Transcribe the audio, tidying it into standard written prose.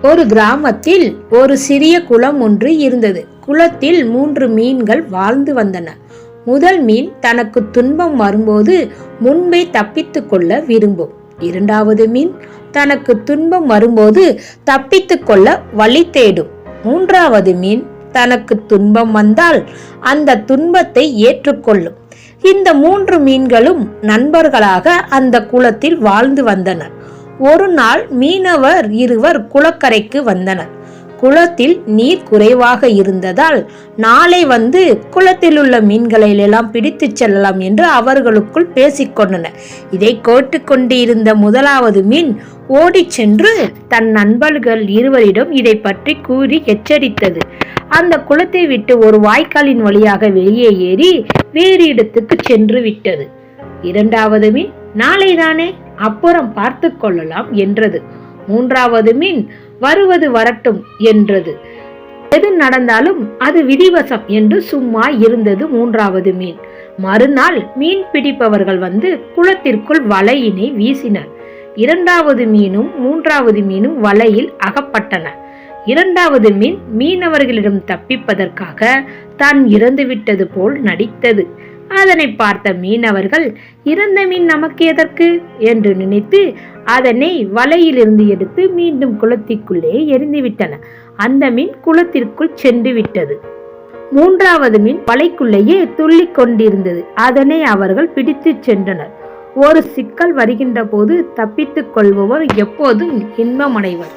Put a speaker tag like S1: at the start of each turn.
S1: ஒரு கிராமத்தில் ஒரு சிறிய குளம் ஒன்று இருந்தது. குளத்தில் 3 மீன்கள் வாழ்ந்து வந்தன. முதல் மீன் தனக்கு துன்பம் வரும்போது முன்பே தப்பித்துக் கொள்ள விரும்பும். இரண்டாவது மீன் தனக்கு துன்பம் வரும்போது தப்பித்துக் கொள்ள வழி தேடும். மூன்றாவது மீன் தனக்கு துன்பம் வந்தால் அந்த துன்பத்தை ஏற்றுக்கொள்ளும். இந்த 3 மீன்களும் நண்பர்களாக அந்த குளத்தில் வாழ்ந்து வந்தனர். ஒரு நாள் மீனவர் இருவர் குளக்கரைக்கு வந்தனர். குளத்தில் நீர் குறைவாக இருந்ததால் நாளை வந்து குளத்தில் உள்ள மீன்களை எல்லாம் பிடித்து செல்லலாம் என்று அவர்களுக்குள் பேசிக்கொண்டனர். இதை கேட்டுக்கொண்டிருந்த முதலாவது மீன் ஓடி சென்று தன் நண்பர்கள் இருவரிடம் இதை பற்றி கூறி எச்சரித்தது. அந்த குளத்தை விட்டு ஒரு வாய்க்காலின் வழியாக வெளியே ஏறி வேறு இடத்துக்கு சென்று விட்டது. இரண்டாவது மீன் நாளைதானே, அப்புறம் பார்த்து கொள்ளலாம் என்றது. மூன்றாவது மீன் வருவது வரட்டும் என்றது. எது நடந்தாலும் அது விதிவசம் என்று சும்மா இருந்தது மூன்றாவது மீன். மறுநாள் மீன் பிடிப்பவர்கள் வந்து குளத்திற்குள் வலையினை வீசினர். இரண்டாவது மீனும் மூன்றாவது மீனும் வலையில் அகப்பட்டன. இரண்டாவது மீன் மீனவர்களிடம் தப்பிப்பதற்காக தான் இறந்துவிட்டது போல் நடித்தது. அதனை பார்த்த மீனவர்கள், இறந்த மீன் நமக்கு எதற்கு என்று நினைத்து அதனை வலையிலிருந்து எடுத்து மீண்டும் குளத்திற்குள்ளே எரிந்துவிட்டன. அந்த மீன் குளத்திற்குள் சென்று விட்டது. மூன்றாவது மீன் வலைக்குள்ளேயே துள்ளி கொண்டிருந்தது. அதனை அவர்கள் பிடித்து சென்றனர். ஒரு சிக்கல் வருகின்ற போது தப்பித்துக் கொள்பவர் எப்போதும் இன்பமடைவர்.